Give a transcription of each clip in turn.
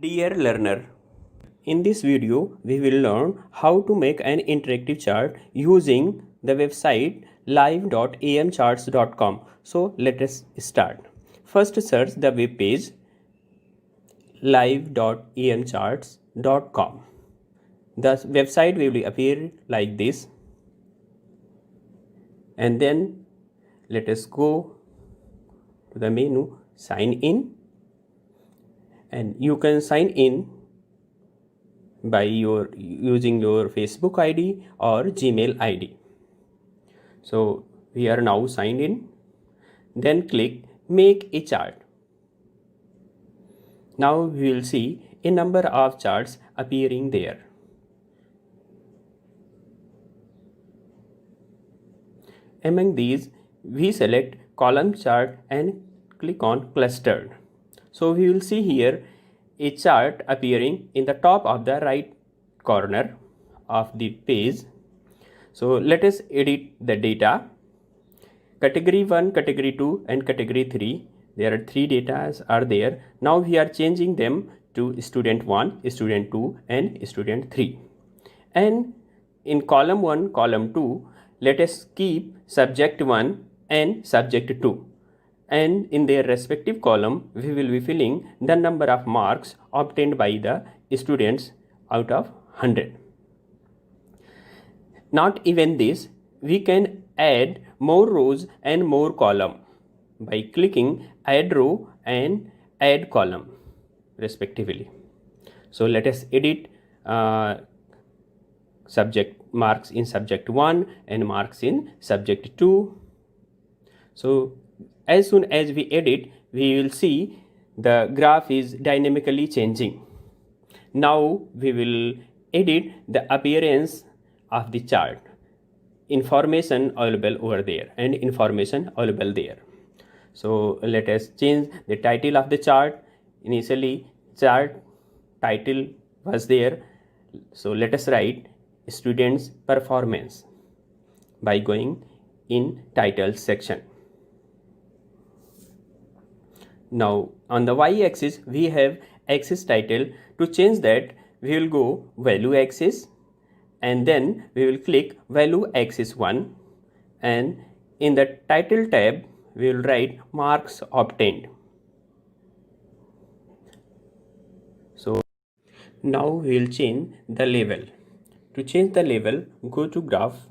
Dear learner, in this video we will learn how to make an interactive chart using the website live.amcharts.com. So let us start. First search the web page live.amcharts.com. The website will appear like this, and then let us go to the menu sign in, and you can sign in by using your Facebook ID or Gmail ID. So we are now signed in. Then click make a chart. Now we will see a number of charts appearing there. Among these, we select column chart and click on clustered. So we will see here a chart appearing in the top of the right corner of the page. So let us edit the data. Category 1, category 2 and category 3. There are 3 data are there. Now we are changing them to student 1, student 2 and student 3. And in column 1, column 2, let us keep subject 1 and subject 2. And in their respective column, we will be filling the number of marks obtained by the students out of 100. Not even this, we can add more rows and more column by clicking add row and add column respectively. So let us edit subject marks in subject 1 and marks in subject 2. So as soon as we edit, we will see the graph is dynamically changing. Now we will edit the appearance of the chart. Information available over there and information available there. So let us change the title of the chart. Initially chart title was there. So let us write students performance by going in title section. Now on the y-axis we have axis title. To change that, we will go value axis and then we will click value axis 1, and in the title tab we will write marks obtained. So now we will change the label. To change the label, go to graph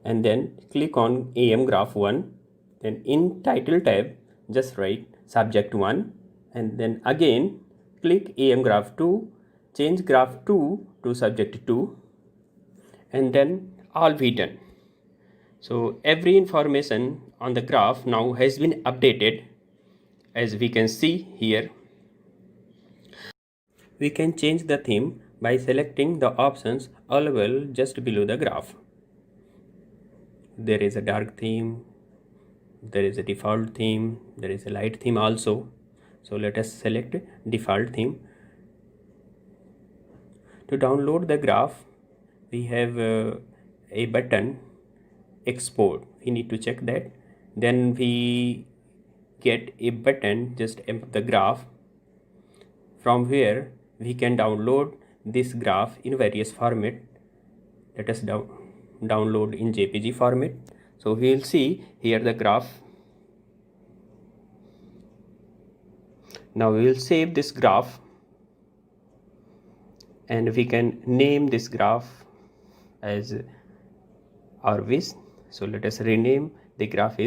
and then click on AM graph 1, then in title tab just write subject 1 and then again click AM graph 2, change graph 2 to subject 2 and then all be done. So every information on the graph now has been updated, as we can see here. We can change the theme by selecting the options available just below the graph. There is a dark theme, there is a default theme, there is a light theme also. So let us select default theme. To download the graph, we have a button export. We need to check that. Then we get a button just above the graph, from where we can download this graph in various format. Let us download in JPG format. So we will see here the graph. Now we will save this graph and we can name this graph as our wish. So let us rename the graph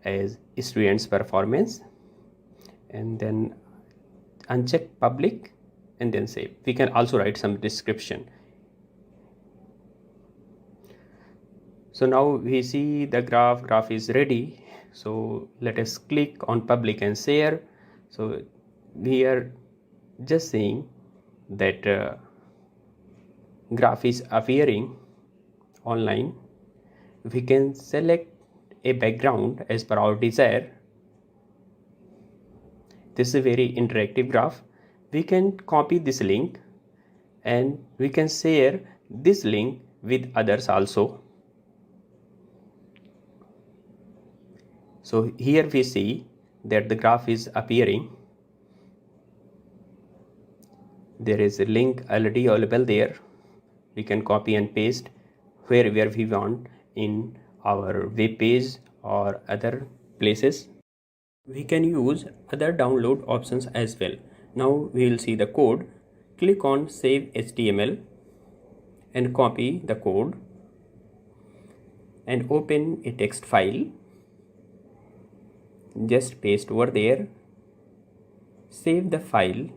as students performance and then uncheck public and then save. We can also write some description. So now we see the graph is ready. So let us click on public and share. So we are just saying that graph is appearing online. We can select a background as per our desire. This is a very interactive graph. We can copy this link and we can share this link with others also. So here we see that the graph is appearing. There is a link already available there. We can copy and paste wherever we want in our web page or other places. We can use other download options as well. Now we will see the code. Click on Save HTML and copy the code and open a text file. Just paste over there. Save the file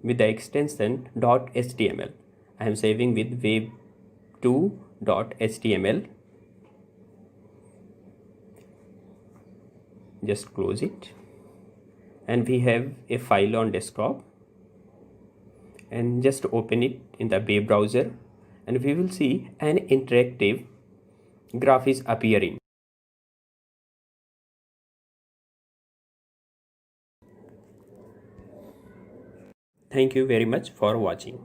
with the extension .html. I am saving with web2.html. Just close it, and we have a file on desktop, and just open it in the web browser, and we will see an interactive graph is appearing. Thank you very much for watching.